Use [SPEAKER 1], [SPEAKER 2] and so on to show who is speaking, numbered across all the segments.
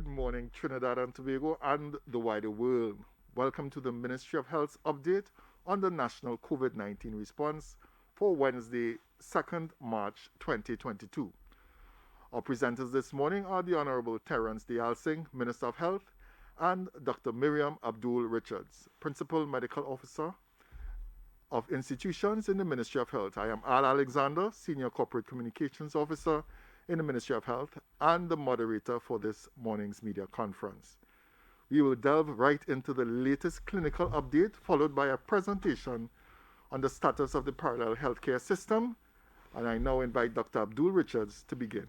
[SPEAKER 1] Good morning, Trinidad and Tobago and the wider world. Welcome to the Ministry of Health's update on the national COVID-19 response for Wednesday, 2nd March 2022. Our presenters this morning are the Honorable Terence Dialsing, Minister of Health, and Dr. Miriam Abdul Richards, Principal Medical Officer of Institutions in the Ministry of Health. I am Al Alexander, Senior Corporate Communications Officer in the Ministry of Health and the moderator for this morning's media conference. We will delve right into the latest clinical update, followed by a presentation on the status of the parallel healthcare system. And I now invite Dr. Abdul Richards to begin.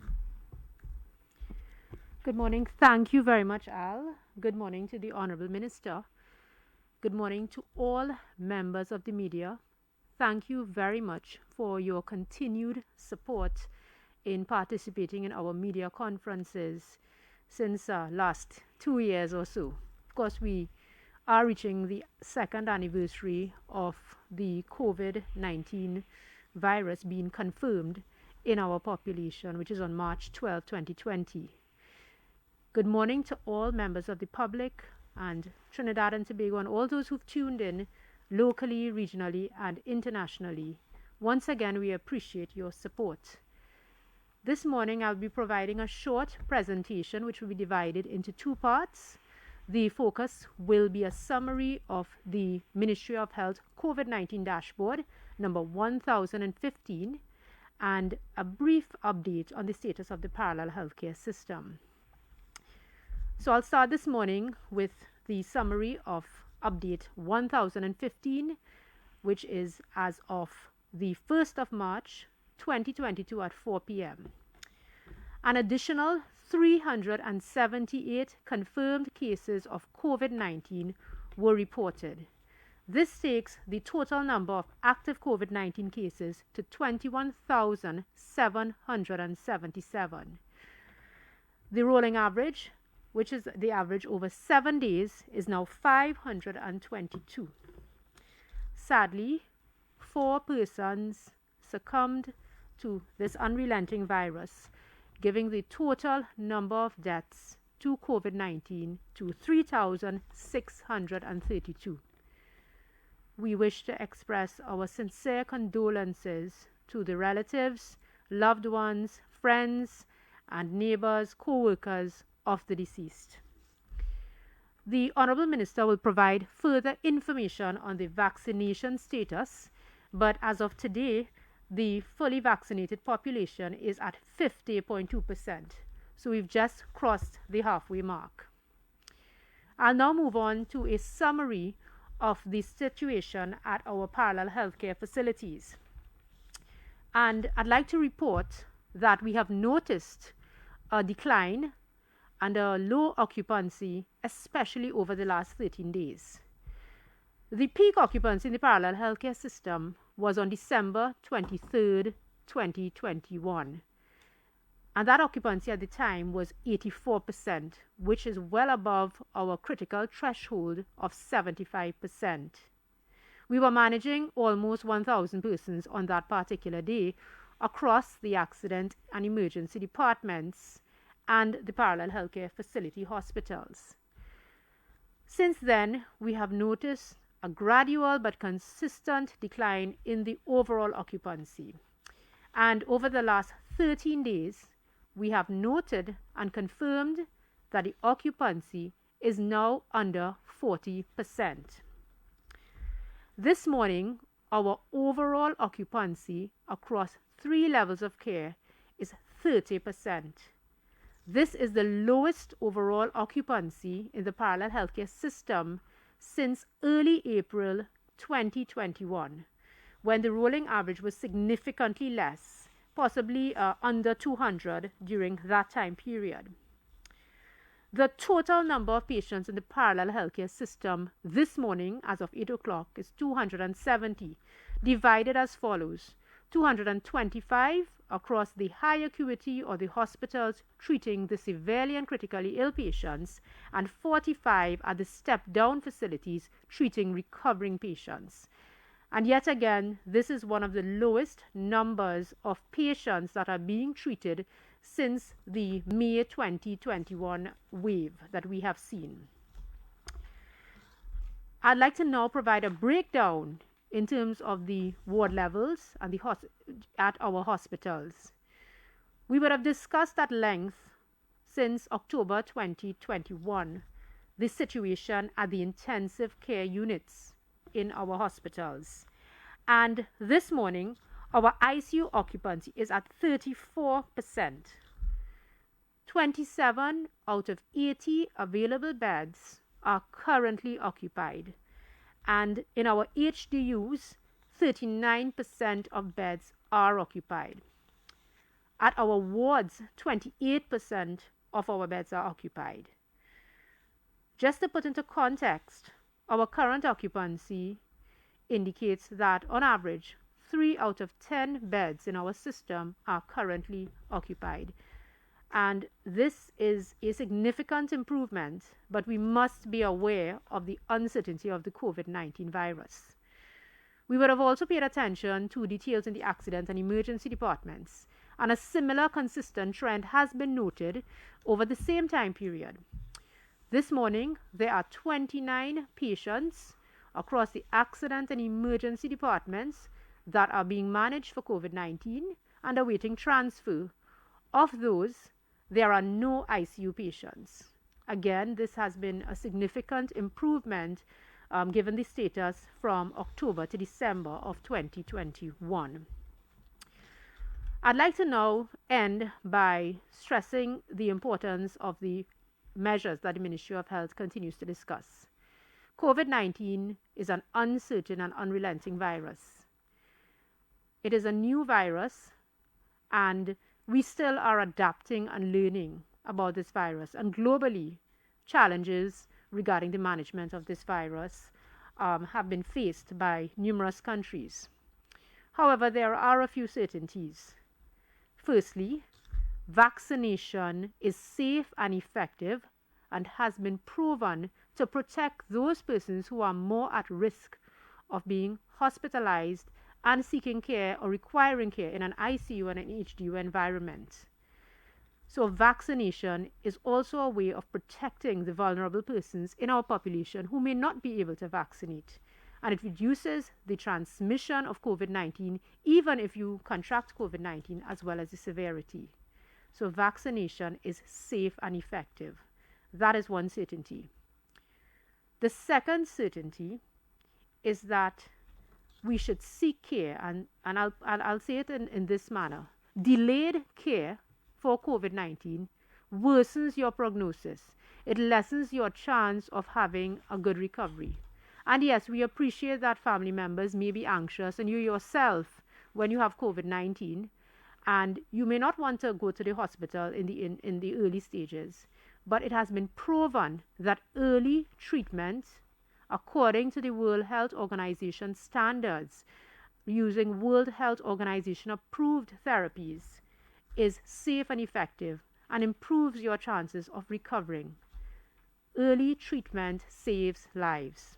[SPEAKER 2] Good morning. Thank you very much, Al. Good morning to the Honorable Minister. Good morning to all members of the media. Thank you very much for your continued support in participating in our media conferences since last 2 years or so. Of course, we are reaching the second anniversary of the COVID-19 virus being confirmed in our population, which is on March 12, 2020. Good morning to all members of the public and Trinidad and Tobago and all those who've tuned in locally, regionally, and internationally. Once again, we appreciate your support. This morning, I'll be providing a short presentation which will be divided into two parts. The focus will be a summary of the Ministry of Health COVID-19 dashboard, number 1015, and a brief update on the status of the parallel healthcare system. So I'll start this morning with the summary of update 1015, which is as of the 1st of March 2022 at 4 p.m. An additional 378 confirmed cases of COVID-19 were reported. This takes the total number of active COVID-19 cases to 21,777. The rolling average, which is the average over 7 days, is now 522. Sadly, 4 persons succumbed to this unrelenting virus, giving the total number of deaths to COVID-19 to 3,632. We wish to express our sincere condolences to the relatives, loved ones, friends, and neighbors, co-workers of the deceased. The Honorable Minister will provide further information on the vaccination status, but as of today, the fully vaccinated population is at 50.2%. So we've just crossed the halfway mark. I'll now move on to a summary of the situation at our parallel healthcare facilities. And I'd like to report that we have noticed a decline and a low occupancy, especially over the last 13 days. The peak occupancy in the parallel healthcare system was on December 23rd, 2021. And that occupancy at the time was 84%, which is well above our critical threshold of 75%. We were managing almost 1,000 persons on that particular day across the accident and emergency departments and the parallel healthcare facility hospitals. Since then, we have noticed a gradual but consistent decline in the overall occupancy. And over the last 13 days, we have noted and confirmed that the occupancy is now under 40%. This morning, our overall occupancy across 3 levels of care is 30%. This is the lowest overall occupancy in the parallel healthcare system since early April 2021, when the rolling average was significantly less, possibly under 200 during that time period. The total number of patients in the parallel healthcare system this morning, as of 8 o'clock, is 270, divided as follows: 225 across the high acuity or the hospitals treating the severely and critically ill patients, and 45 at the step-down facilities treating recovering patients. And yet again, this is one of the lowest numbers of patients that are being treated since the May 2021 wave that we have seen. I'd like to now provide a breakdown in terms of the ward levels and at our hospitals. We would have discussed at length since October 2021 the situation at the intensive care units in our hospitals. And this morning, our ICU occupancy is at 34%. 27 out of 80 available beds are currently occupied. And in our HDUs, 39% of beds are occupied. At our wards, 28% of our beds are occupied. Just to put into context, our current occupancy indicates that on average, 3 out of 10 beds in our system are currently occupied. And this is a significant improvement, but we must be aware of the uncertainty of the COVID-19 virus. We would have also paid attention to details in the accident and emergency departments, and a similar consistent trend has been noted over the same time period. This morning, there are 29 patients across the accident and emergency departments that are being managed for COVID-19 and awaiting transfer. Of those, there are no ICU patients. Again, this has been a significant improvement given the status from October to December of 2021. I'd like to now end by stressing the importance of the measures that the Ministry of Health continues to discuss. COVID-19 is an uncertain and unrelenting virus. It is a new virus, and we still are adapting and learning about this virus. And globally, challenges regarding the management of this virus have been faced by numerous countries. However, there are a few certainties. Firstly, vaccination is safe and effective and has been proven to protect those persons who are more at risk of being hospitalized and seeking care or requiring care in an ICU and an HDU environment. So vaccination is also a way of protecting the vulnerable persons in our population who may not be able to vaccinate. And it reduces the transmission of COVID-19 even if you contract COVID-19, as well as the severity. So vaccination is safe and effective. That is one certainty. The second certainty is that we should seek care, and I'll say it in this manner. Delayed care for COVID-19 worsens your prognosis. It lessens your chance of having a good recovery. And yes, we appreciate that family members may be anxious, and you yourself, when you have COVID-19, and you may not want to go to the hospital in the early stages. But it has been proven that early treatment, according to the World Health Organization standards, using World Health Organization approved therapies, is safe and effective and improves your chances of recovering. Early treatment saves lives.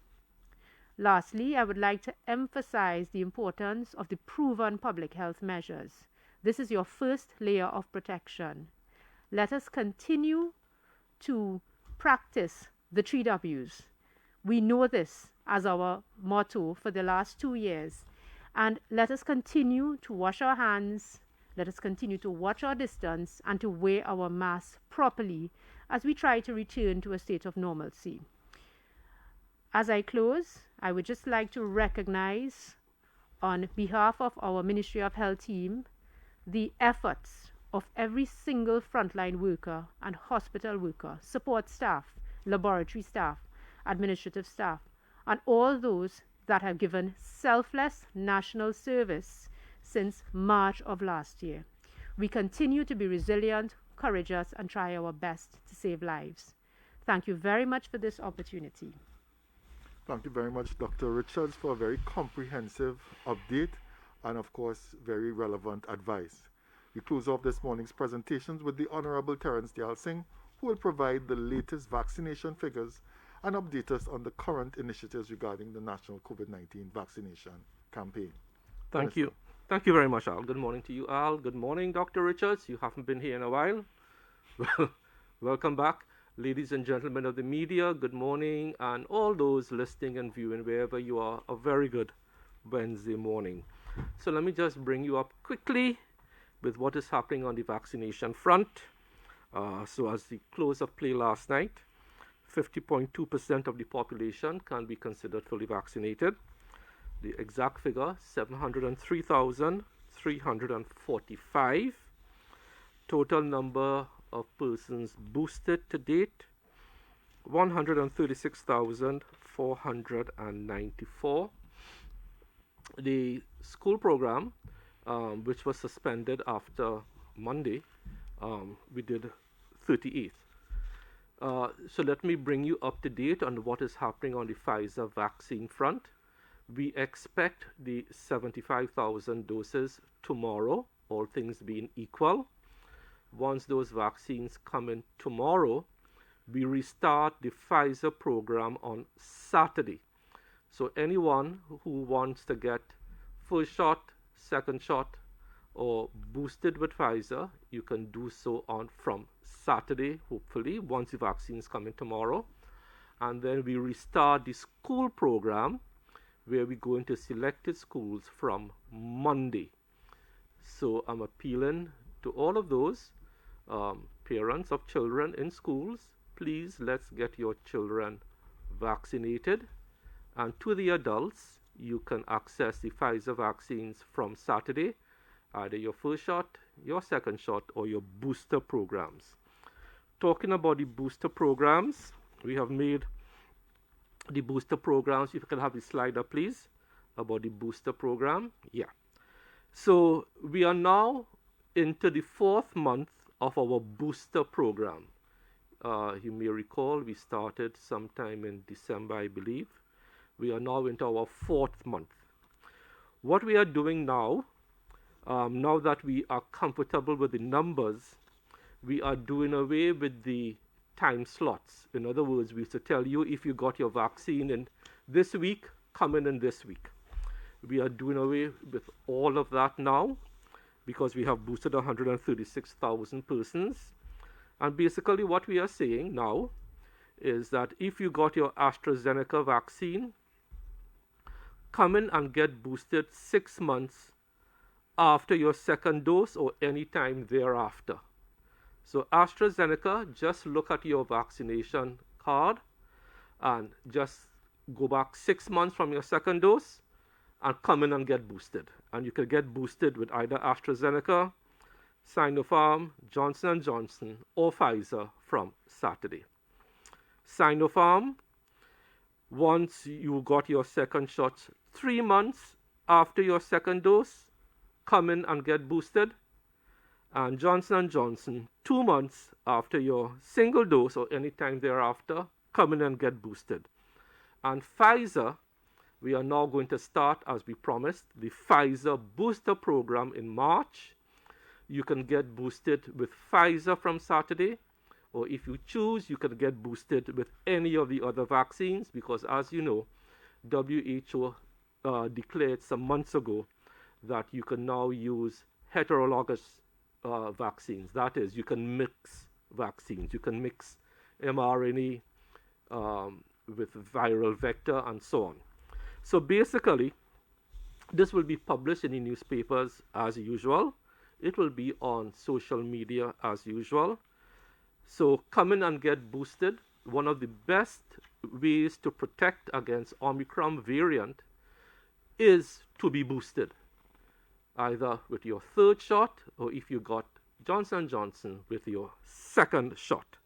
[SPEAKER 2] Lastly, I would like to emphasize the importance of the proven public health measures. This is your first layer of protection. Let us continue to practice the 3 W's. We know this as our motto for the last 2 years. And let us continue to wash our hands, let us continue to watch our distance, and to wear our masks properly as we try to return to a state of normalcy. As I close, I would just like to recognize, on behalf of our Ministry of Health team, the efforts of every single frontline worker and hospital worker, support staff, laboratory staff, administrative staff, and all those that have given selfless national service since March of last year. We continue to be resilient, courageous, and try our best to save lives. Thank you very much for this opportunity.
[SPEAKER 1] Thank you very much, Dr. Richards, for a very comprehensive update and, of course, very relevant advice. We close off this morning's presentations with the Honorable Terence Dayal Singh, who will provide the latest vaccination figures and update us on the current initiatives regarding the national COVID-19 vaccination campaign.
[SPEAKER 3] Thank you. Thank you very much, Al. Good morning to you, Al. Good morning, Dr. Richards. You haven't been here in a while. Well, welcome back. Ladies and gentlemen of the media, good morning, and all those listening and viewing wherever you are, a very good Wednesday morning. So let me just bring you up quickly with what is happening on the vaccination front. So as the close of play last night, 50.2% of the population can be considered fully vaccinated. The exact figure, 703,345. Total number of persons boosted to date, 136,494. The school program, which was suspended after Monday, we did 38. So let me bring you up to date on what is happening on the Pfizer vaccine front. We expect the 75,000 doses tomorrow, all things being equal. Once those vaccines come in tomorrow, we restart the Pfizer program on Saturday. So anyone who wants to get first shot, second shot, or boosted with Pfizer, you can do so from Saturday, hopefully, once the vaccines come in tomorrow. And then we restart the school program, where we go into selected schools from Monday. So I'm appealing to all of those parents of children in schools, please let's get your children vaccinated. And to the adults, you can access the Pfizer vaccines from Saturday, either your first shot, your second shot, or your booster programs. Talking about the booster programs, we have made the booster programs. If you can have the slide up, please, about the booster program. Yeah. So we are now into the 4th month of our booster program. You may recall we started sometime in December, I believe. We are now into our 4th month. What we are doing now, now that we are comfortable with the numbers, we are doing away with the time slots. In other words, we used to tell you if you got your vaccine in this week, come in this week. We are doing away with all of that now because we have boosted 136,000 persons. And basically what we are saying now is that if you got your AstraZeneca vaccine, come in and get boosted 6 months after your second dose or any time thereafter. So AstraZeneca, just look at your vaccination card and just go back 6 months from your second dose and come in and get boosted. And you can get boosted with either AstraZeneca, Sinopharm, Johnson & Johnson, or Pfizer from Saturday. Sinopharm, once you got your second shot 3 months after your second dose, come in and get boosted. And Johnson & Johnson, 2 months after your single dose or any time thereafter, come in and get boosted. And Pfizer, we are now going to start, as we promised, the Pfizer booster program in March. You can get boosted with Pfizer from Saturday, or if you choose, you can get boosted with any of the other vaccines, because as you know, WHO declared some months ago that you can now use heterologous vaccines. That is, you can mix vaccines. You can mix mRNA with viral vector and so on. So basically, this will be published in the newspapers as usual. It will be on social media as usual. So come in and get boosted. One of the best ways to protect against Omicron variant is to be boosted, either with your third shot or if you got Johnson & Johnson with your second shot.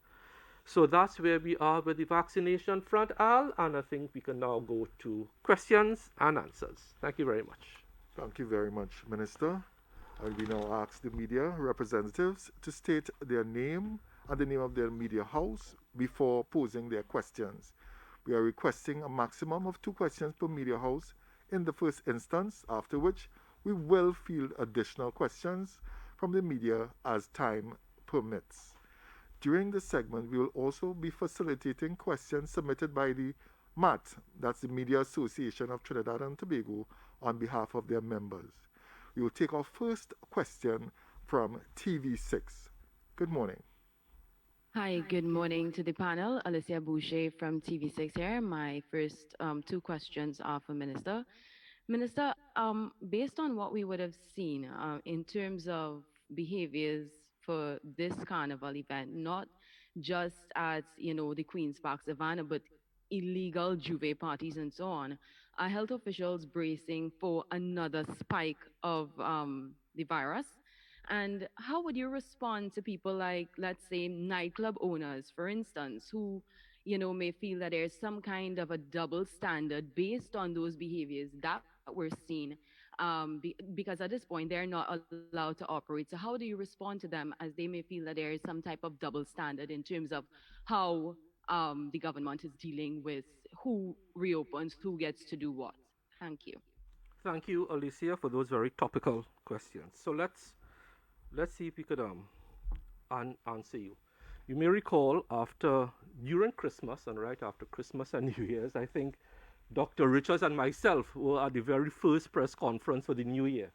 [SPEAKER 3] So that's where we are with the vaccination front, Al, and I think we can now go to questions and answers. Thank you very much.
[SPEAKER 1] Thank you very much, Minister. I will now ask the media representatives to state their name and the name of their media house before posing their questions. We are requesting a maximum of 2 questions per media house in the first instance, after which we will field additional questions from the media as time permits. During this segment, we will also be facilitating questions submitted by the MAT, that's the Media Association of Trinidad and Tobago, on behalf of their members. We will take our first question from TV6. Good morning.
[SPEAKER 4] Hi, good morning to the panel. Alessia Boucher from TV6 here. My first two questions are for Minister. Minister, based on what we would have seen in terms of behaviors for this carnival event, not just at, the Queen's Park Savannah, but illegal juve parties and so on, are health officials bracing for another spike of the virus? And how would you respond to people like, let's say, nightclub owners, for instance, who, may feel that there's some kind of a double standard based on those behaviors that we're seeing, because at this point they're not allowed to operate. So how do you respond to them as they may feel that there is some type of double standard in terms of how the government is dealing with who reopens, who gets to do what? Thank you.
[SPEAKER 3] Thank you, Alessia, for those very topical questions. So let's see if we could answer you. You may recall during Christmas and right after Christmas and New Year's, I think Dr. Richards and myself were at the very first press conference for the new year.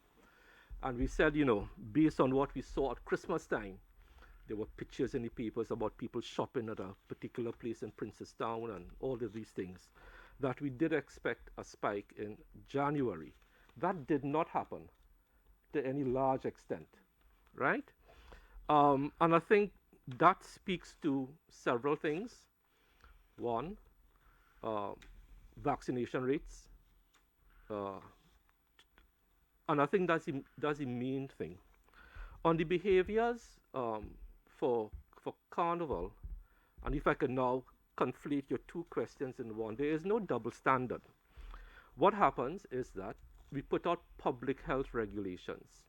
[SPEAKER 3] And we said, based on what we saw at Christmas time, there were pictures in the papers about people shopping at a particular place in Princestown and all of these things, that we did expect a spike in January. That did not happen to any large extent, right? And I think that speaks to several things. One, vaccination rates. And I think that's the main thing. On the behaviors for Carnival, and if I can now conflate your two questions in one, there is no double standard. What happens is that we put out public health regulations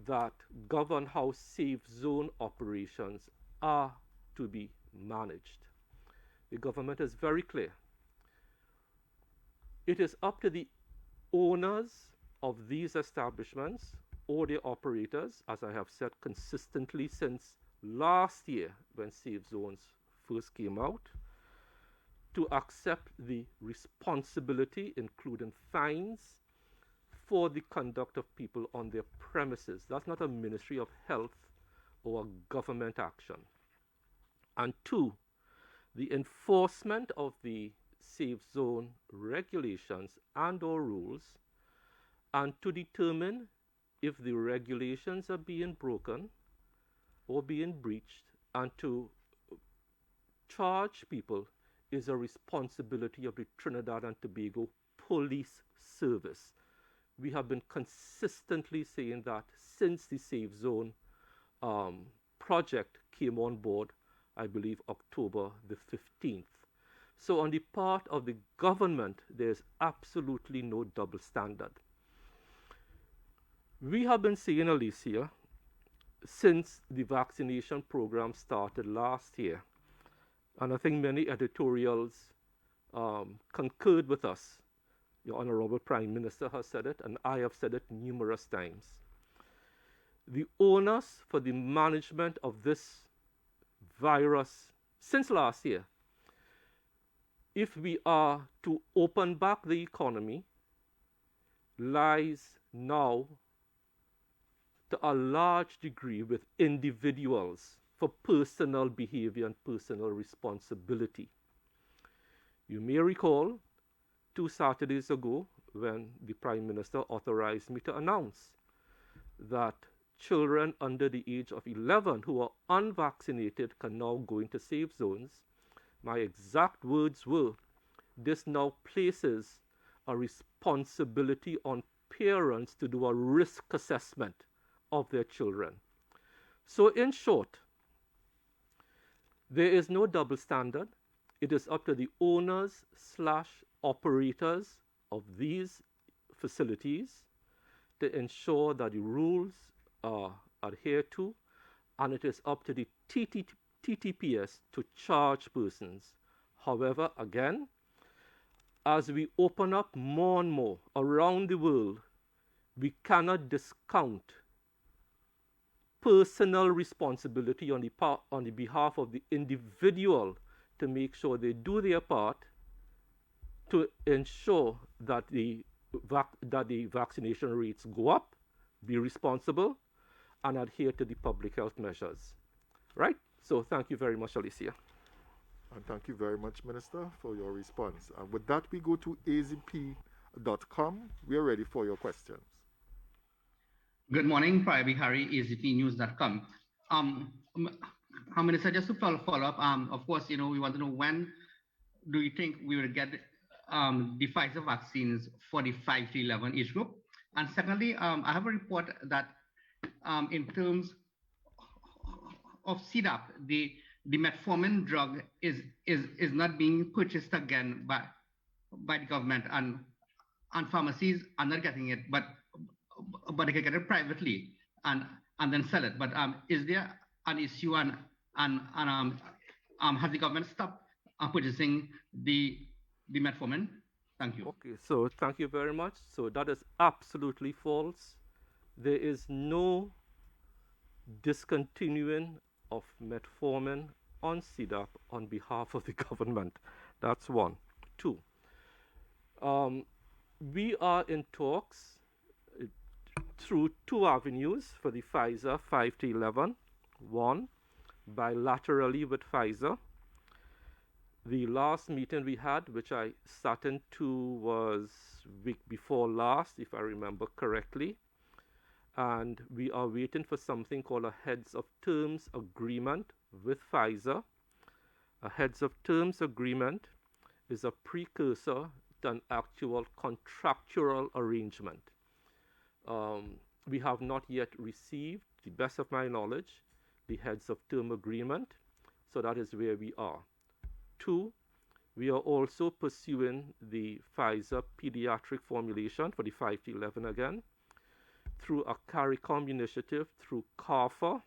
[SPEAKER 3] that govern how safe zone operations are to be managed. The government is very clear. It is up to the owners of these establishments or their operators, as I have said consistently since last year when safe zones first came out, to accept the responsibility, including fines, for the conduct of people on their premises. That's not a Ministry of Health or a government action. And two, the enforcement of the safe zone regulations and or rules, and to determine if the regulations are being broken or being breached, and to charge people is a responsibility of the Trinidad and Tobago Police Service. We have been consistently saying that since the Safe Zone project came on board, I believe October the 15th. So on the part of the government, there's absolutely no double standard. We have been saying, Alessia, since the vaccination program started last year, and I think many editorials concurred with us. Your Honorable Prime Minister has said it, and I have said it numerous times. The onus for the management of this virus since last year, if we are to open back the economy, lies now to a large degree with individuals for personal behavior and personal responsibility. You may recall 2 Saturdays ago when the Prime Minister authorized me to announce that children under the age of 11 who are unvaccinated can now go into safe zones. My exact words were, this now places a responsibility on parents to do a risk assessment of their children. So in short, there is no double standard. It is up to the owners / operators of these facilities to ensure that the rules are adhered to, and it is up to the TTPS to charge persons. However, again, as we open up more and more around the world, we cannot discount personal responsibility on the behalf of the individual to make sure they do their part to ensure that the vaccination rates go up be responsible, and adhere to the public health measures. Right? So thank you very much, Alessia.
[SPEAKER 1] And thank you very much, Minister, for your response. And with that, we go to azp.com. We are ready for your questions.
[SPEAKER 5] Good morning, Private Harry, azpnews.com. Minister, just to follow up, of course, we want to know when do you think we will get the Pfizer vaccines for the 5 to 11 age group? And secondly, I have a report that in terms of CDAP, the metformin drug is not being purchased again by the government, and pharmacies are not getting it, but they can get it privately and then sell it. But is there an issue, and has the government stopped purchasing the metformin? Thank you.
[SPEAKER 3] Okay, so thank you very much. So that is absolutely false. There is no discontinuing of metformin on CDAP on behalf of the government. That's one. Two, we are in talks through two avenues for the Pfizer 5 to 11. One, bilaterally with Pfizer. The last meeting we had, which I sat into, was week before last, if I remember correctly. And we are waiting for something called a heads of terms agreement with Pfizer. A heads of terms agreement is a precursor to an actual contractual arrangement. We have not yet received, to the best of my knowledge, the heads of term agreement, so that is where we are. Two, we are also pursuing the Pfizer pediatric formulation for the 5 to 11 again, through a CARICOM initiative through CARPHA,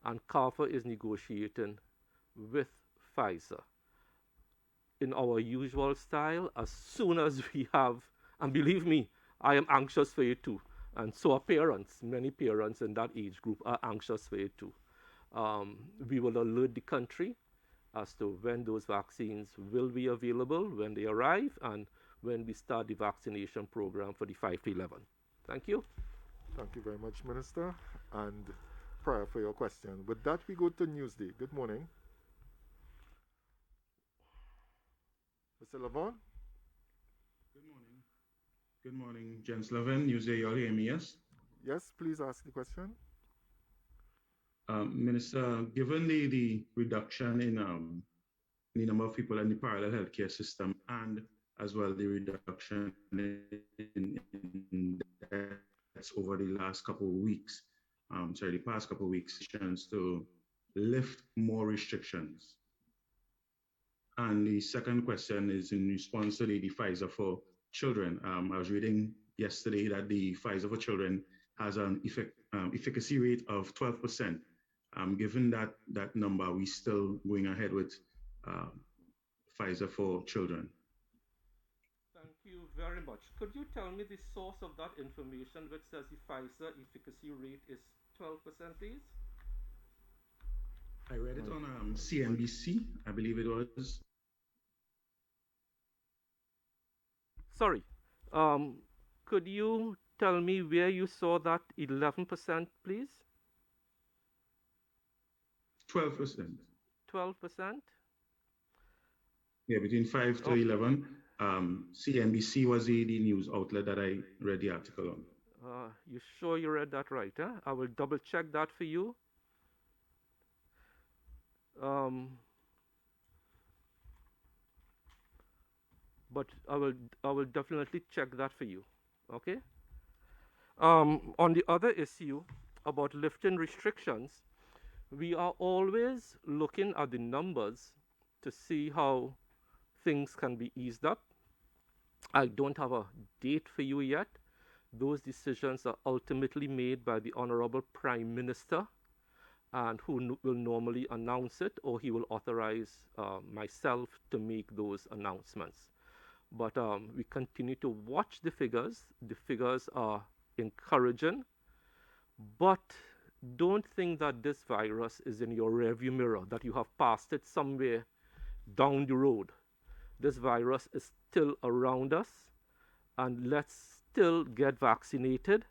[SPEAKER 3] and CARPHA is negotiating with Pfizer. In our usual style, as soon as we have, and believe me, I am anxious for it too, and so are parents. Many parents in that age group are anxious for it too. We will alert the country as to when those vaccines will be available, when they arrive, and when we start the vaccination program for the 5 to 11. Thank you.
[SPEAKER 1] Thank you very much, Minister, and prior for your question. With that, we go to Newsday. Good morning. Mr. Lavon?
[SPEAKER 6] Good morning. Good morning, Jens Levin, Newsday. You all hear me, yes?
[SPEAKER 1] Yes, please ask the question.
[SPEAKER 6] Minister, given the reduction in the number of people in the parallel healthcare system, and as well the reduction in deaths over the last couple of weeks, the past couple of weeks, to lift more restrictions. And the second question is in response to the Pfizer for children. I was reading yesterday that the Pfizer for children has an efficacy rate of 12%. Given that number, are we still going ahead with Pfizer for children?
[SPEAKER 3] Thank you very much. Could you tell me the source of that information which says the Pfizer efficacy rate is 12%, please?
[SPEAKER 6] I read it on CNBC, I believe it was.
[SPEAKER 3] Sorry. Could you tell me where you saw that 11%, please?
[SPEAKER 6] 12%.
[SPEAKER 3] 12%?
[SPEAKER 6] Yeah, between 5 to 11. CNBC was the news outlet that I read the article on.
[SPEAKER 3] You sure you read that right? Huh? I will double check that for you. But I will definitely check that for you. Okay. On the other issue about lifting restrictions, we are always looking at the numbers to see how things can be eased up. I don't have a date for you yet. Those decisions are ultimately made by the Honorable Prime Minister, and who will normally announce it, or he will authorize myself to make those announcements. But we continue to watch the figures. The figures are encouraging, but don't think that this virus is in your rearview mirror, that you have passed it somewhere down the road. This virus is still around us, and let's still get vaccinated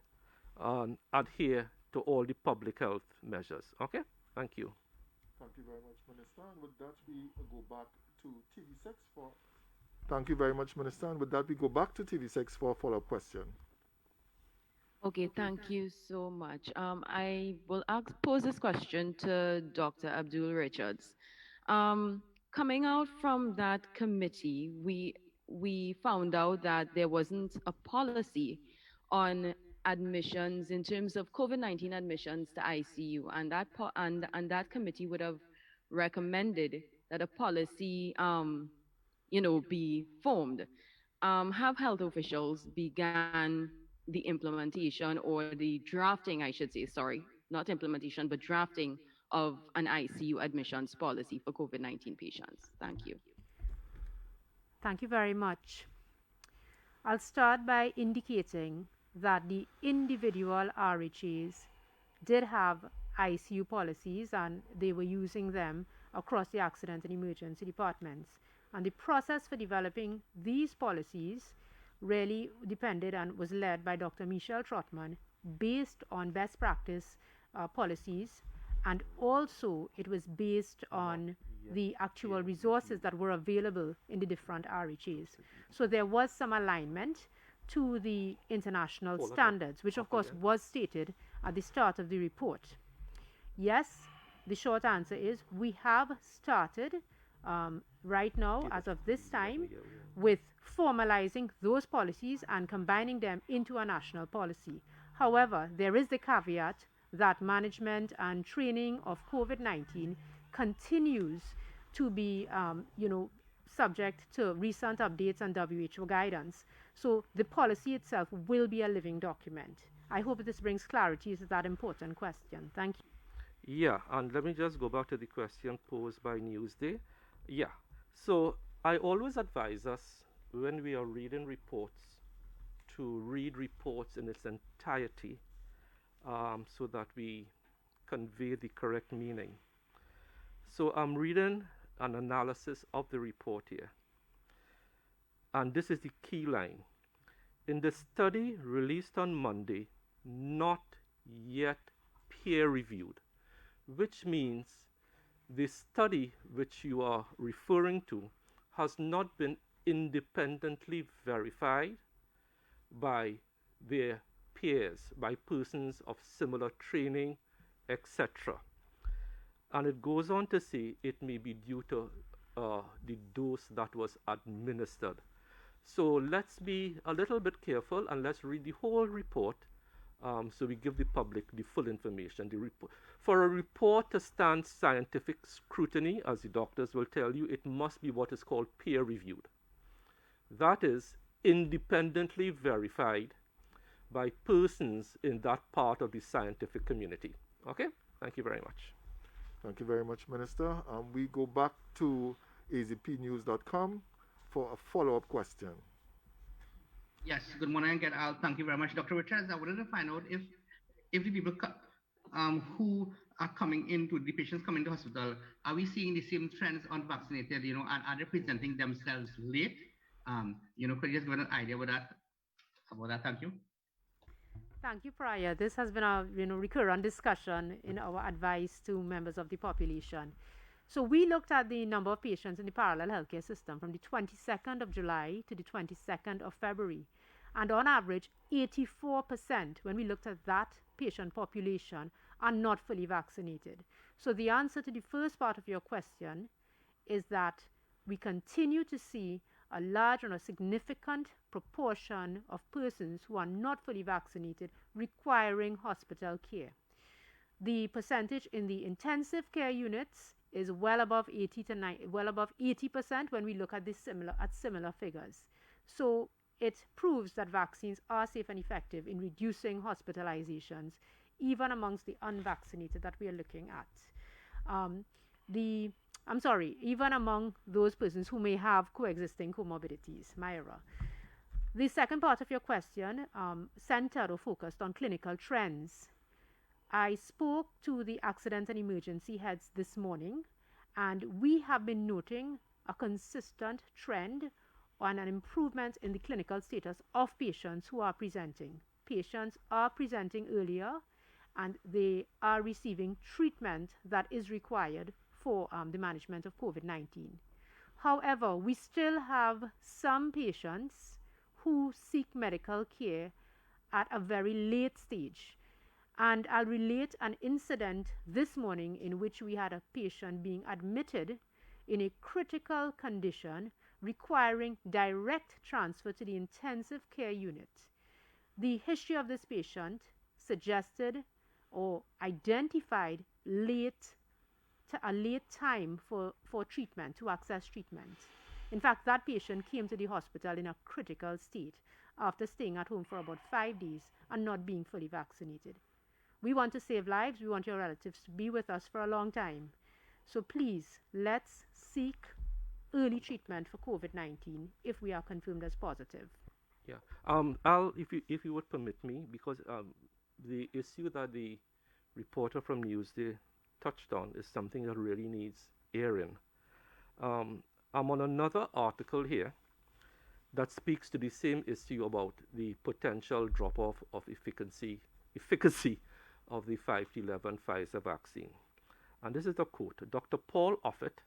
[SPEAKER 3] adhere to all the public health measures. Okay? Thank you.
[SPEAKER 1] Thank you very much, Minister. And with that, we go back to TV6 for. Thank you very much, Minister. And with that, we go back to TV6 for a follow-up question.
[SPEAKER 4] Okay, thank you so much. I will pose this question to Dr. Abdul Richards. Coming out from that committee, we found out that there wasn't a policy on admissions in terms of COVID-19 admissions to ICU, and and that committee would have recommended that a policy, be formed. Have health officials began the implementation or the drafting, I should say, sorry, not implementation, but drafting of an ICU admissions policy for COVID-19 patients? Thank you.
[SPEAKER 2] Thank you very much. I'll start by indicating that the individual RHAs did have ICU policies and they were using them across the accident and emergency departments. And the process for developing these policies really depended and was led by Dr. Michelle Trotman based on best practice policies, and also it was based on the actual resources that were available in the different RHAs. So there was some alignment to the international standards, which of course was stated at the start of the report. Yes, the short answer is we have started right now, as of this time, with formalizing those policies and combining them into a national policy. However, there is the caveat that management and training of COVID-19 continues to be, subject to recent updates and WHO guidance. So the policy itself will be a living document. I hope this brings clarity to that important question. Thank you.
[SPEAKER 3] Yeah, and let me just go back to the question posed by Newsday. Yeah, so I always advise us when we are reading reports to read reports in its entirety so that we convey the correct meaning. So I'm reading an analysis of the report here. And this is the key line. In the study released on Monday, not yet peer-reviewed, which means the study which you are referring to has not been independently verified by their peers, by persons of similar training, etc. And it goes on to say it may be due to the dose that was administered. So let's be a little bit careful and let's read the whole report so we give the public the full information. For a report to stand scientific scrutiny, as the doctors will tell you, it must be what is called peer-reviewed. That is, independently verified by persons in that part of the scientific community. Okay? Thank you very much.
[SPEAKER 1] Thank you very much, Minister. We go back to azpnews.com for a follow-up question.
[SPEAKER 5] Yes, good morning again. Thank you very much, Dr. Richards. I wanted to find out if the people who are coming into, the patients coming to hospital, are we seeing the same trends on vaccinated, and are they presenting themselves late? Could you just give an idea about that? Thank you.
[SPEAKER 2] Thank you, Prior. This has been a recurrent discussion in our advice to members of the population. So we looked at the number of patients in the parallel healthcare system from the 22nd of July to the 22nd of February. And on average, 84%, when we looked at that patient population, are not fully vaccinated. So the answer to the first part of your question is that we continue to see a large and a significant proportion of persons who are not fully vaccinated requiring hospital care. The percentage in the intensive care units is well above 80% when we look at similar figures. So it proves that vaccines are safe and effective in reducing hospitalizations, even amongst the unvaccinated that we are looking at. Even among those persons who may have coexisting comorbidities, Myra. The second part of your question centered or focused on clinical trends. I spoke to the accident and emergency heads this morning, and we have been noting a consistent trend on an improvement in the clinical status of patients who are presenting. patients are presenting earlier and they are receiving treatment that is required for the management of COVID-19. However, we still have some patients who seek medical care at a very late stage. And I'll relate an incident this morning in which we had a patient being admitted in a critical condition requiring direct transfer to the intensive care unit. The history of this patient suggested or identified a late time for treatment, to access treatment. In fact, that patient came to the hospital in a critical state after staying at home for about 5 days and not being fully vaccinated. We want to save lives. We want your relatives to be with us for a long time. So please, let's seek early treatment for COVID-19 if we are confirmed as positive.
[SPEAKER 3] Yeah. Al, if you would permit me, because the issue that the reporter from Newsday touched on is something that really needs airing. I'm on another article here that speaks to the same issue about the potential drop-off of efficacy of the 5-11 Pfizer vaccine. And this is a quote. Dr. Paul Offit,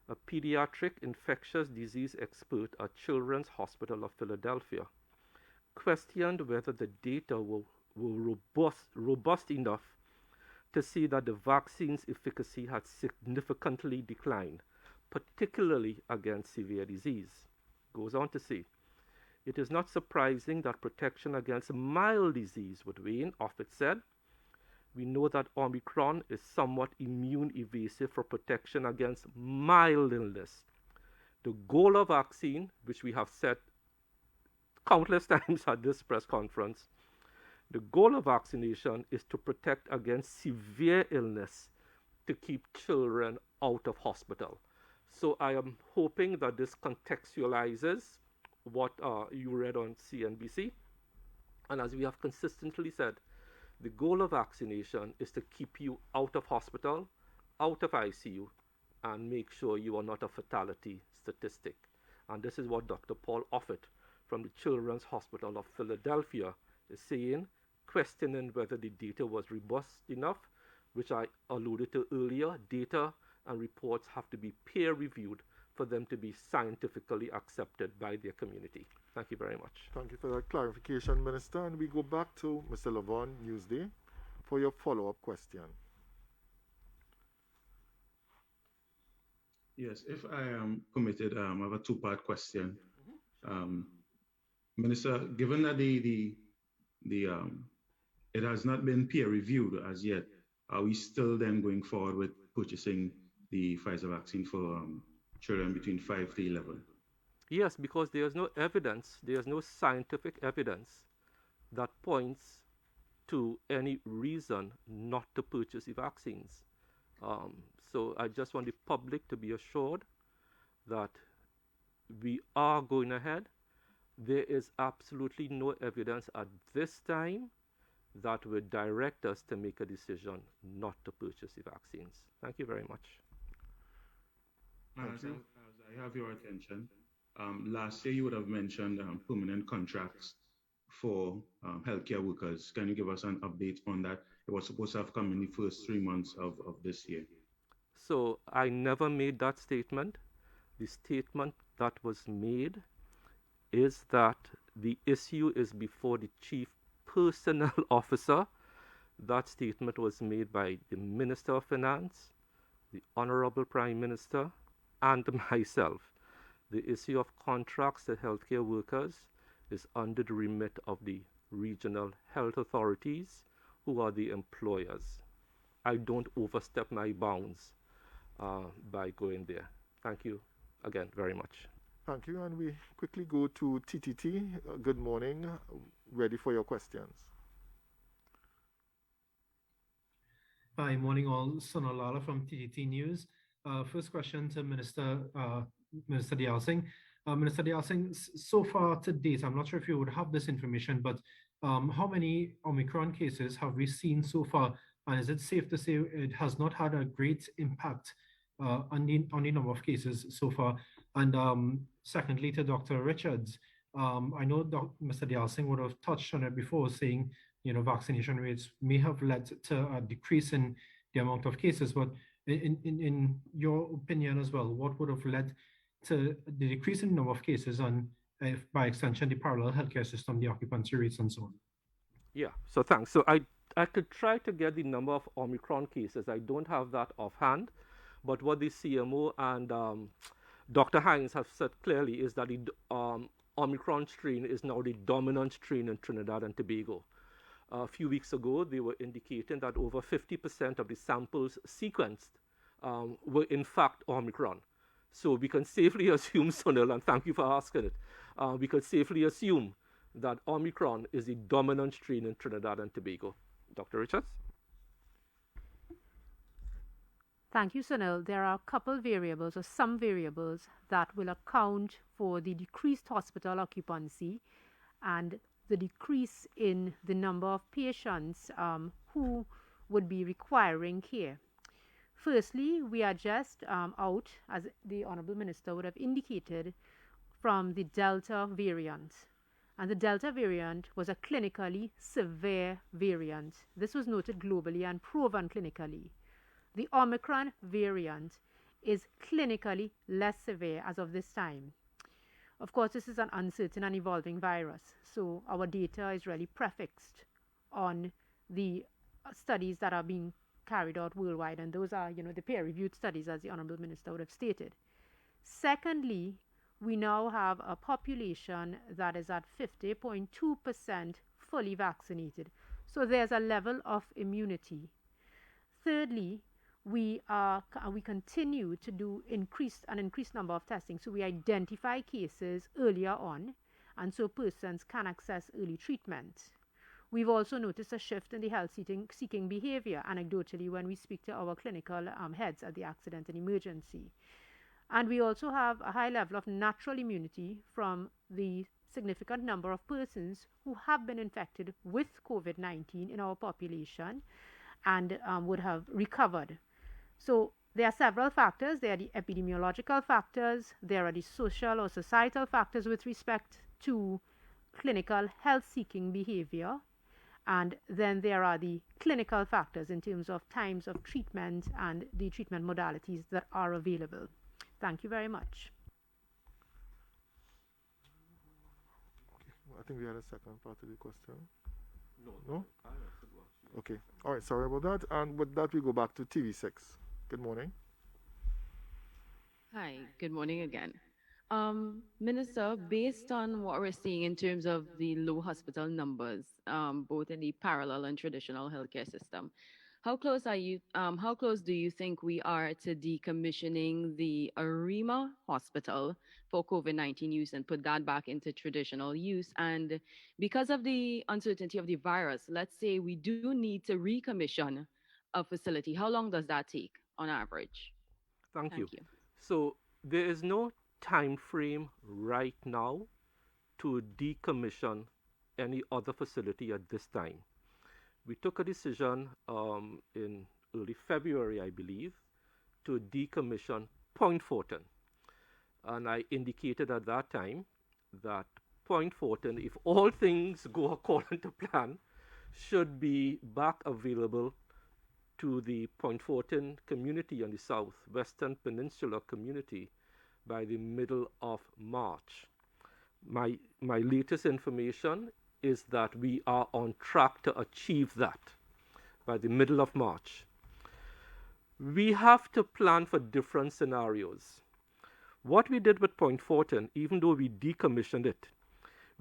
[SPEAKER 3] a pediatric infectious disease expert at Children's Hospital of Philadelphia, questioned whether the data were robust enough to see that the vaccine's efficacy had significantly declined, particularly against severe disease. Goes on to say, it is not surprising that protection against mild disease would wane, Offit said. We know that Omicron is somewhat immune evasive for protection against mild illness. The goal of vaccine, which we have said countless times at this press conference, the goal of vaccination is to protect against severe illness, to keep children out of hospital. So I am hoping that this contextualizes what you read on CNBC. And as we have consistently said, the goal of vaccination is to keep you out of hospital, out of ICU, and make sure you are not a fatality statistic. And this is what Dr. Paul Offit from the Children's Hospital of Philadelphia is saying, questioning whether the data was robust enough, which I alluded to earlier. Data and reports have to be peer-reviewed for them to be scientifically accepted by their community. Thank you very much.
[SPEAKER 1] Thank you for that clarification, Minister. And we go back to Mr. Lavon, Newsday, for your follow-up question.
[SPEAKER 6] Yes, if I am permitted, I have a two-part question. Minister, given that it has not been peer-reviewed as yet, are we still then going forward with purchasing the Pfizer vaccine for children between 5 to 11?
[SPEAKER 3] Yes, because there's no evidence, there's no scientific evidence that points to any reason not to purchase the vaccines. So I just want the public to be assured that we are going ahead. There is absolutely no evidence at this time that would direct us to make a decision not to purchase the vaccines. Thank you very much.
[SPEAKER 6] As I have your attention, last year you would have mentioned permanent contracts for healthcare workers. Can you give us an update on that? It was supposed to have come in the first 3 months of this year.
[SPEAKER 3] So I never made that statement. The statement that was made is that the issue is before the Chief Personnel Officer. That statement was made by the Minister of Finance, the Honorable Prime Minister, and myself. The issue of contracts to healthcare workers is under the remit of the regional health authorities, who are the employers. I don't overstep my bounds by going there. Thank you again very much.
[SPEAKER 1] Thank you. And we quickly go to TTT. Good morning. Ready for your questions.
[SPEAKER 7] Hi, morning all. Sonalala from TTT News. First question to Minister Dayal Singh. Minister Dayal Singh, so far to date, I'm not sure if you would have this information, but how many Omicron cases have we seen so far? And is it safe to say it has not had a great impact on the number of cases so far? And secondly, to Dr. Richards, I know Mr. Dialsing would have touched on it before, saying, vaccination rates may have led to a decrease in the amount of cases, but in your opinion as well, what would have led to the decrease in number of cases and by extension, the parallel healthcare system, the occupancy rates and so on?
[SPEAKER 3] Yeah, so thanks. So I could try to get the number of Omicron cases. I don't have that offhand, but what the CMO and Dr. Hines have said clearly is that the Omicron strain is now the dominant strain in Trinidad and Tobago. A few weeks ago, they were indicating that over 50% of the samples sequenced were in fact Omicron. So we can safely assume, Sunil, and thank you for asking it, we can safely assume that Omicron is the dominant strain in Trinidad and Tobago. Dr. Richards?
[SPEAKER 2] Thank you, Sunil. There are a couple variables or some variables that will account for the decreased hospital occupancy and the decrease in the number of patients who would be requiring care. Firstly, we are just out, as the Honourable Minister would have indicated, from the Delta variant. And the Delta variant was a clinically severe variant. This was noted globally and proven clinically. The Omicron variant is clinically less severe as of this time. Of course, this is an uncertain and evolving virus, so our data is really prefixed on the studies that are being carried out worldwide, and those are, the peer-reviewed studies, as the Honourable Minister would have stated. Secondly, we now have a population that is at 50.2% fully vaccinated. So there's a level of immunity. Thirdly, we continue to do an increased number of testing. So we identify cases earlier on, and so persons can access early treatment. We've also noticed a shift in the health-seeking behavior, anecdotally, when we speak to our clinical heads at the accident and emergency. And we also have a high level of natural immunity from the significant number of persons who have been infected with COVID-19 in our population and would have recovered. So there are several factors. There are the epidemiological factors. There are the social or societal factors with respect to clinical health-seeking behavior. And then there are the clinical factors in terms of times of treatment and the treatment modalities that are available. Thank you very much.
[SPEAKER 1] I think we had a second part of the question. No? Okay. All right. Sorry about that. And with that, we go back to TV6. Good morning.
[SPEAKER 4] Hi, good morning again. Minister, based on what we're seeing in terms of the low hospital numbers, both in the parallel and traditional healthcare system, how close do you think we are to decommissioning the Arima Hospital for COVID-19 use and put that back into traditional use? And because of the uncertainty of the virus, let's say we do need to recommission a facility, how long does that take on average?
[SPEAKER 3] Thank you. So there is no time frame right now to decommission any other facility at this time. We took a decision in early February, I believe, to decommission Point Fortin. And I indicated at that time that Point Fortin, if all things go according to plan, should be back available to the Point Fortin community on the southwestern peninsula community by the middle of March. My latest information is that we are on track to achieve that by the middle of March. We have to plan for different scenarios. What we did with Point Fortin, even though we decommissioned it,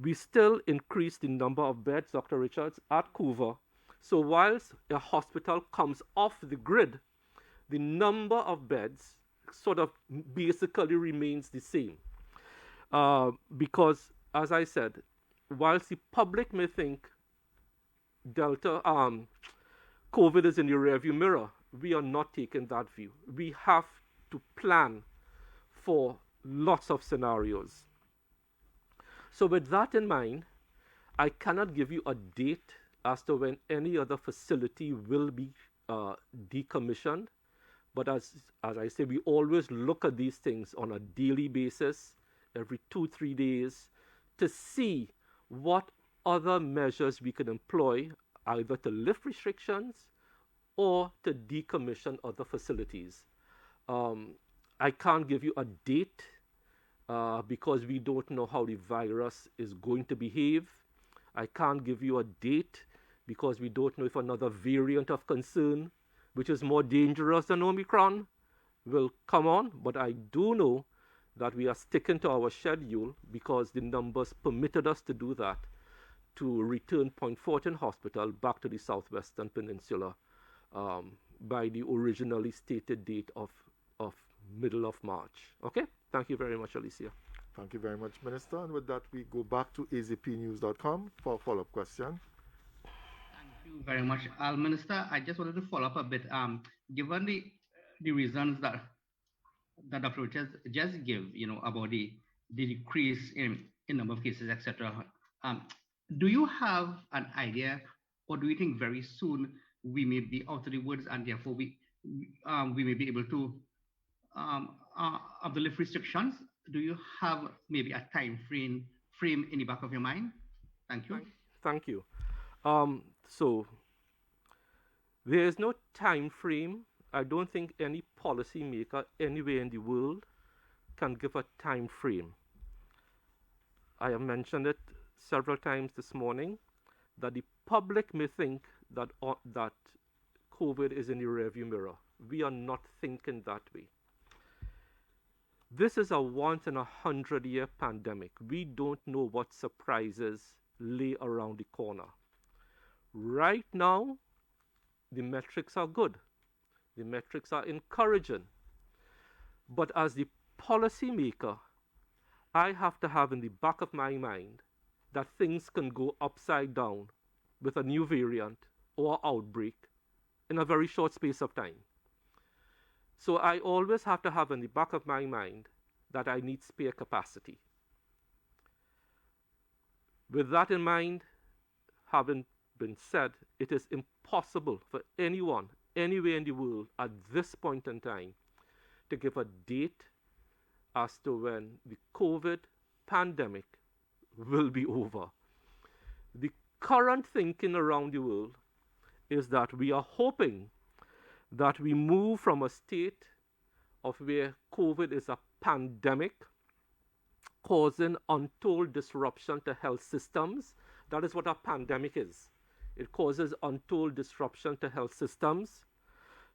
[SPEAKER 3] we still increased the number of beds, Dr. Richards, at Couva. So whilst a hospital comes off the grid, the number of beds sort of basically remains the same. Because, as I said, whilst the public may think Delta, COVID is in the rearview mirror, we are not taking that view. We have to plan for lots of scenarios. So with that in mind, I cannot give you a date as to when any other facility will be decommissioned. But as I say, we always look at these things on a daily basis, every 2-3 days, to see what other measures we can employ, either to lift restrictions or to decommission other facilities. I can't give you a date because we don't know how the virus is going to behave. I can't give you a date because we don't know if another variant of concern, which is more dangerous than Omicron, will come on. But I do know that we are sticking to our schedule because the numbers permitted us to do that, to return Point Fortin Hospital back to the Southwestern Peninsula by the originally stated date of middle of March. Okay? Thank you very much, Alessia.
[SPEAKER 1] Thank you very much, Minister. And with that, we go back to azpnews.com for a follow-up question.
[SPEAKER 5] Thank you very much, Minister. I just wanted to follow up a bit. Given the reasons that Dr. Richards just give, about the decrease in number of cases, etc. Do you have an idea, or do you think very soon we may be out of the woods and therefore we may be able to of the lift restrictions? Do you have maybe a time frame in the back of your mind? Thank you.
[SPEAKER 3] Thank you. So there is no time frame. I don't think any policymaker anywhere in the world can give a time frame. I have mentioned it several times this morning that the public may think that that COVID is in the rearview mirror. We are not thinking that way. This is a once in 100-year pandemic. We don't know what surprises lay around the corner. Right now, the metrics are good. The metrics are encouraging. But as the policymaker, I have to have in the back of my mind that things can go upside down with a new variant or outbreak in a very short space of time. So I always have to have in the back of my mind that I need spare capacity. With that in mind, having been said, it is impossible for anyone, anywhere in the world at this point in time to give a date as to when the COVID pandemic will be over. The current thinking around the world is that we are hoping that we move from a state of where COVID is a pandemic causing untold disruption to health systems. That is what a pandemic is. It causes untold disruption to health systems,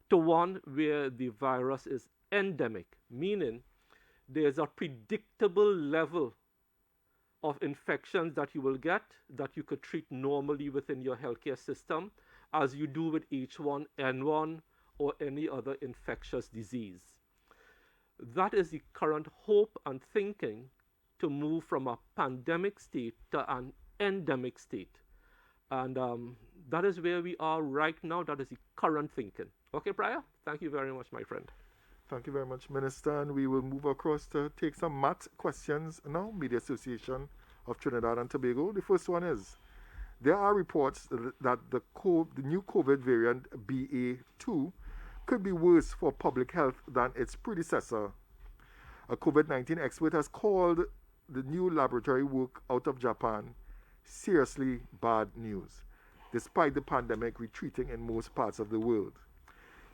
[SPEAKER 3] to one where the virus is endemic, meaning there's a predictable level of infections that you will get that you could treat normally within your healthcare system, as you do with H1N1 or any other infectious disease. That is the current hope and thinking, to move from a pandemic state to an endemic state. And that is where we are right now. That is the current thinking. Okay, Priya? Thank you very much, my friend.
[SPEAKER 1] Thank you very much, Minister. And we will move across to take some math questions now. Media Association of Trinidad and Tobago. The first one is, there are reports that the new COVID variant BA.2 could be worse for public health than its predecessor. A COVID-19 expert has called the new laboratory work out of Japan seriously bad news, despite the pandemic retreating in most parts of the world.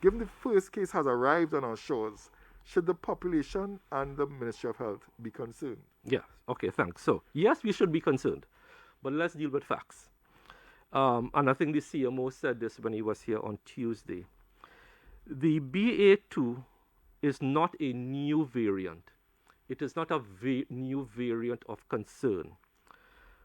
[SPEAKER 1] Given the first case has arrived on our shores, should the population and the Ministry of Health be concerned?
[SPEAKER 3] Yeah, okay, thanks. So, yes, we should be concerned, but let's deal with facts. And I think the CMO said this when he was here on Tuesday. The BA.2 is not a new variant. It is not a new variant of concern.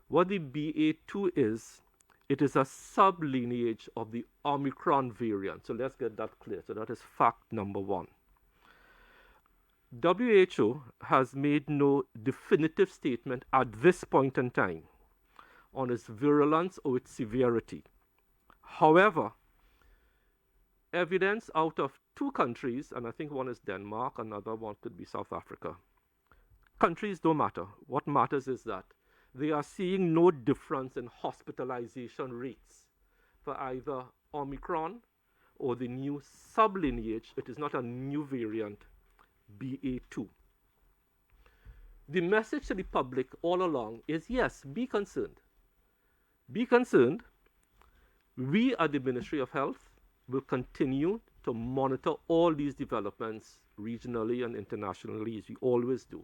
[SPEAKER 3] What the BA.2 is, it is a sublineage of the Omicron variant. So let's get that clear. So that is fact number one. WHO has made no definitive statement at this point in time on its virulence or its severity. However, evidence out of two countries, and I think one is Denmark, another one could be South Africa. Countries don't matter. What matters is that they are seeing no difference in hospitalization rates for either Omicron or the new sublineage. It is not a new variant, BA.2. the message to the public all along is yes, be concerned. Be concerned. We at the Ministry of Health will continue to monitor all these developments regionally and internationally, as we always do.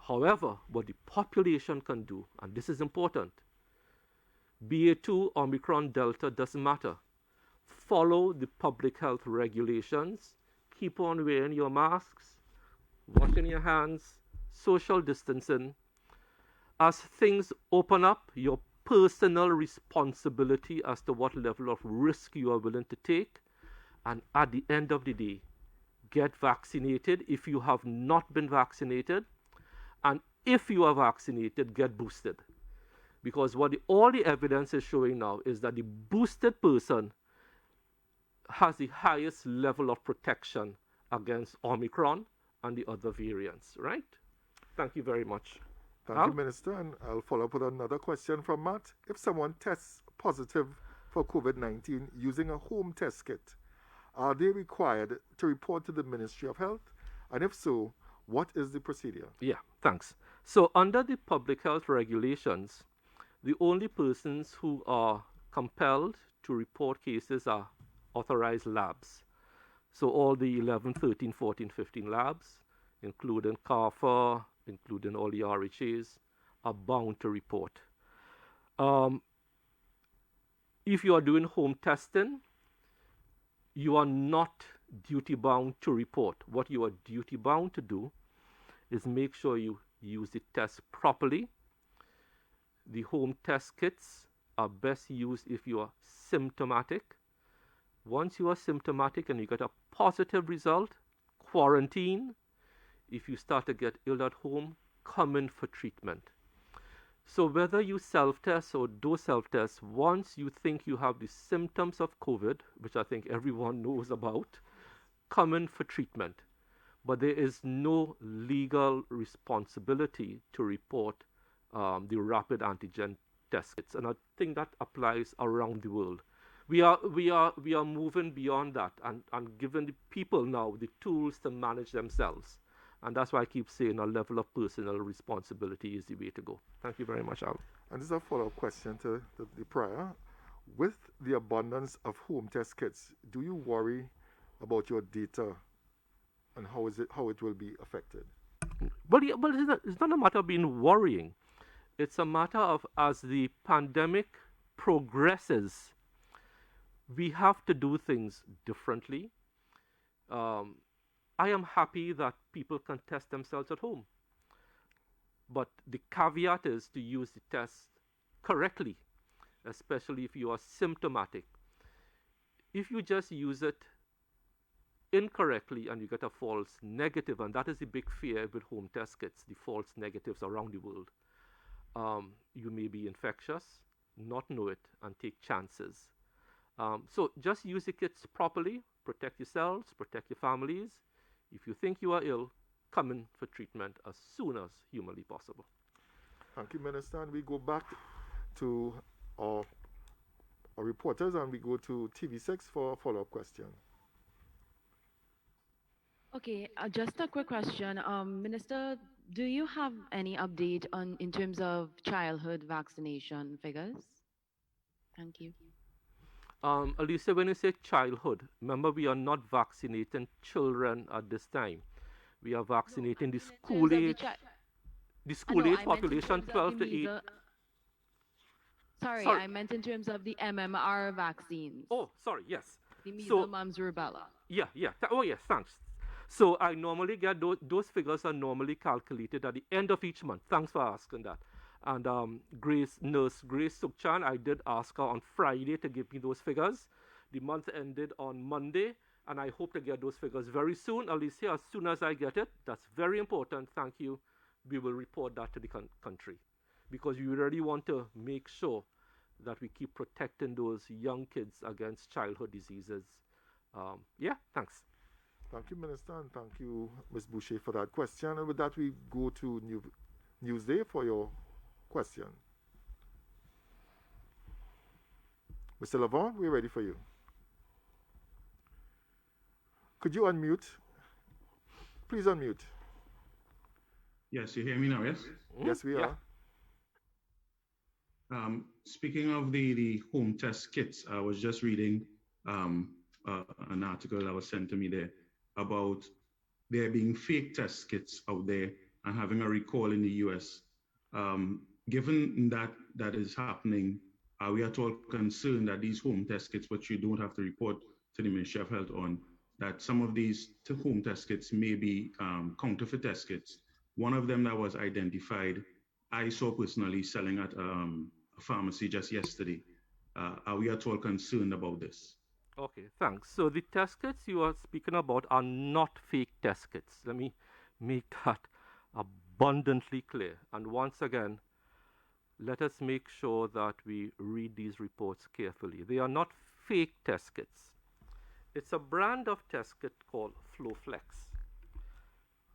[SPEAKER 3] However, what the population can do, and this is important, BA2, Omicron, Delta, doesn't matter. Follow the public health regulations. Keep on wearing your masks, washing your hands, social distancing. As things open up, your personal responsibility as to what level of risk you are willing to take. And at the end of the day, get vaccinated if you have not been vaccinated. And if you are vaccinated, get boosted. Because what all the evidence is showing now is that the boosted person has the highest level of protection against Omicron and the other variants, right? Thank you very much.
[SPEAKER 1] Thank you, Minister. And I'll follow up with another question from Matt. If someone tests positive for COVID-19 using a home test kit, are they required to report to the Ministry of Health? And if so, what is the procedure?
[SPEAKER 3] Yeah, thanks. So under the public health regulations, the only persons who are compelled to report cases are authorized labs. So all the 11, 13, 14, 15 labs, including CARFA, including all the RHAs, are bound to report. If you are doing home testing, you are not duty bound to report. What you are duty bound to do is make sure you use the test properly. The home test kits are best used if you are symptomatic. Once you are symptomatic and you get a positive result, quarantine. If you start to get ill at home, come in for treatment. So whether you self-test or do self-test, once you think you have the symptoms of COVID, which I think everyone knows about, come in for treatment. But there is no legal responsibility to report the rapid antigen test kits. And I think that applies around the world. We are moving beyond that and giving the people now the tools to manage themselves. And that's why I keep saying a level of personal responsibility is the way to go. Thank you very much, Al.
[SPEAKER 1] And this is a follow-up question to the prior. With the abundance of home test kits, do you worry about your data and how it will be affected?
[SPEAKER 3] Well, it's not a matter of being worrying. It's a matter of, as the pandemic progresses, we have to do things differently. I am happy that people can test themselves at home. But the caveat is to use the test correctly, especially if you are symptomatic. If you just use it incorrectly and you get a false negative, and that is the big fear with home test kits, the false negatives around the world, you may be infectious, not know it, and take chances. So just use the kits properly, protect yourselves, protect your families. If you think you are ill, come in for treatment as soon as humanly possible.
[SPEAKER 1] Thank you, Minister. And we go back to our reporters and we go to TV6 for a follow-up question.
[SPEAKER 4] Okay, just a quick question. Minister, do you have any update in terms of childhood vaccination figures? Thank you.
[SPEAKER 3] Alessia, when you say childhood, remember we are not vaccinating children at this time. We are vaccinating the school age, population, 12 to 8.
[SPEAKER 4] Sorry, I meant in terms of the MMR vaccines.
[SPEAKER 3] Oh, sorry, yes.
[SPEAKER 4] The measles, mumps, rubella.
[SPEAKER 3] Yeah. Oh, yes, thanks. So I normally get those figures are normally calculated at the end of each month. Thanks for asking that. And Nurse Grace Sukchan, I did ask her on Friday to give me those figures. The month ended on Monday, and I hope to get those figures very soon. Alessia, as soon as I get it, that's very important. Thank you. We will report that to the country, because we really want to make sure that we keep protecting those young kids against childhood diseases. Thanks.
[SPEAKER 1] Thank you, Minister, and thank you, Ms. Boucher, for that question. And with that, we go to Newsday for your question. Mr. Lavon, we're ready for you. Could you unmute? Please unmute.
[SPEAKER 6] Yes, you hear me now, yes?
[SPEAKER 1] Yes, we
[SPEAKER 3] Yeah.
[SPEAKER 1] are.
[SPEAKER 6] Speaking of the home test kits, I was just reading um, an article that was sent to me there about there being fake test kits out there and having a recall in the US. Given that that is happening, are we at all concerned that these home test kits, which you don't have to report to the Ministry of Health on, that some of these home test kits may be counterfeit test kits? One of them that was identified, I saw personally selling at a pharmacy just yesterday. Are we at all concerned about this?
[SPEAKER 3] Okay, thanks. So the test kits you are speaking about are not fake test kits. Let me make that abundantly clear. And once again, let us make sure that we read these reports carefully. They are not fake test kits. It's a brand of test kit called Flowflex.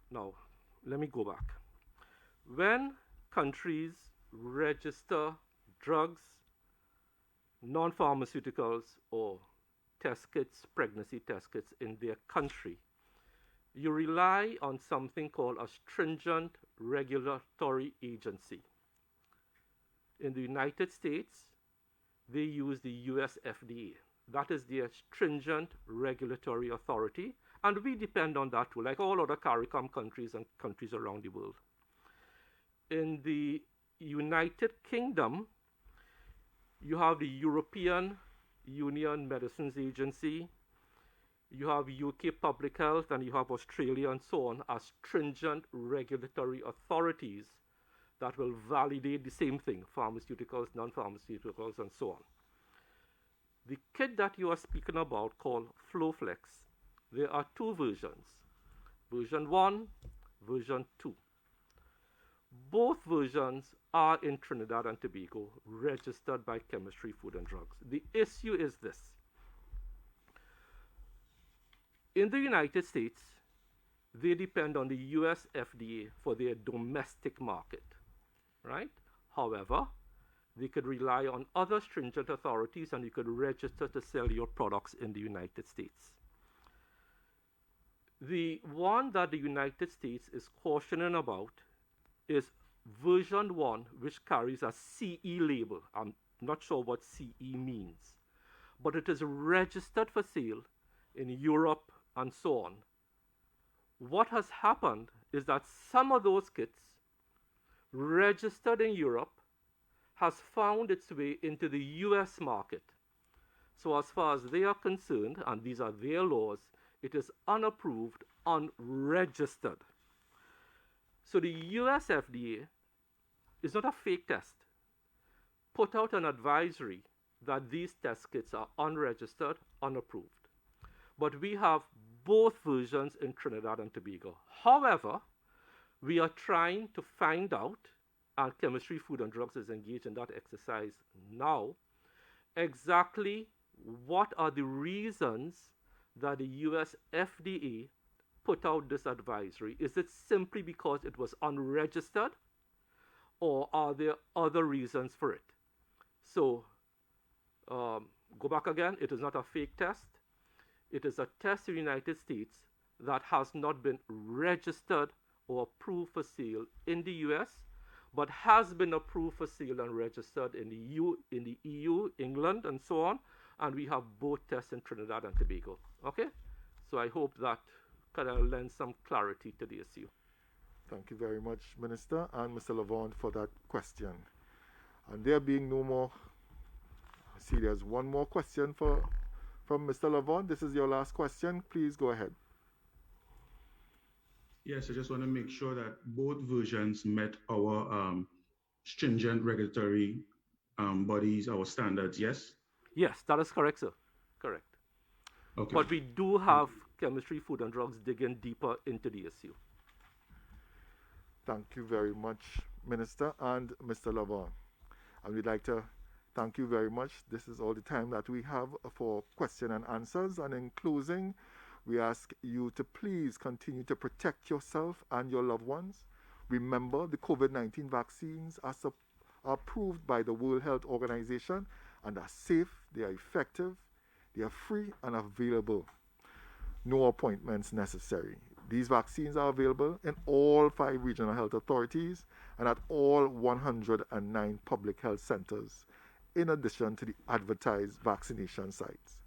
[SPEAKER 3] Now, let me go back. When countries register drugs, non-pharmaceuticals, or test kits, pregnancy test kits in their country, you rely on something called a stringent regulatory agency. In the United States, they use the US FDA. That is their stringent regulatory authority, and we depend on that too, like all other CARICOM countries and countries around the world. In the United Kingdom, you have the European Union Medicines Agency, you have UK Public Health, and you have Australia and so on as stringent regulatory authorities that will validate the same thing, pharmaceuticals, non-pharmaceuticals, and so on. The kit that you are speaking about called Flowflex, there are two versions, version 1, version 2. Both versions are in Trinidad and Tobago, registered by Chemistry, Food and Drugs. The issue is this. In the United States, they depend on the US FDA for their domestic market, right? However, they could rely on other stringent authorities and you could register to sell your products in the United States. The one that the United States is cautioning about is version 1, which carries a CE label. I'm not sure what CE means, but it is registered for sale in Europe and so on. What has happened is that some of those kits registered in Europe has found its way into the US market. So as far as they are concerned, and these are their laws, it is unapproved, unregistered. So the US FDA is not a fake test. Put out an advisory that these test kits are unregistered, unapproved. But we have both versions in Trinidad and Tobago. However, we are trying to find out, and Chemistry, Food and Drugs is engaged in that exercise now, exactly what are the reasons that the US FDA put out this advisory. Is it simply because it was unregistered, or are there other reasons for it? So, go back again, it is not a fake test. It is a test in the United States that has not been registered or approved for sale in the US, but has been approved for sale and registered in the EU, England, and so on. And we have both tests in Trinidad and Tobago. Okay? So I hope that kind of lends some clarity to the issue.
[SPEAKER 1] Thank you very much, Minister and Mr. Lavon, for that question. And there being no more, I see there's one more question from Mr. Lavon. This is your last question. Please go ahead.
[SPEAKER 6] Yes, I just want to make sure that both versions met our stringent regulatory bodies, our standards, yes?
[SPEAKER 3] Yes, that is correct, sir. Correct.
[SPEAKER 6] Okay.
[SPEAKER 3] But we do have Chemistry, Food and Drugs digging deeper into the issue.
[SPEAKER 1] Thank you very much, Minister and Mr. Lavon. And we'd like to thank you very much. This is all the time that we have for question and answers. And in closing, we ask you to please continue to protect yourself and your loved ones. Remember, the COVID-19 vaccines are approved by the World Health Organization and are safe, they are effective, they are free and available. No appointments necessary. These vaccines are available in all 5 regional health authorities and at all 109 public health centers, in addition to the advertised vaccination sites.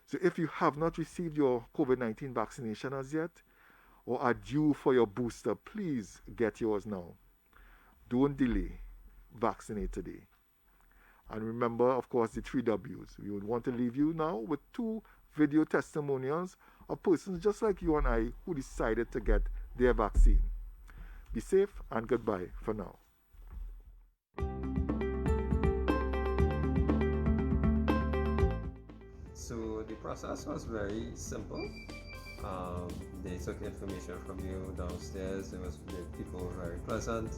[SPEAKER 1] So if you have not received your COVID-19 vaccination as yet, or are due for your booster, please get yours now. Don't delay. Vaccinate today. And remember, of course, the 3 W's. We would want to leave you now with 2 video testimonials of persons just like you and I who decided to get their vaccine. Be safe and goodbye for now.
[SPEAKER 8] So the process was very simple. They took information from you downstairs. The people were very pleasant.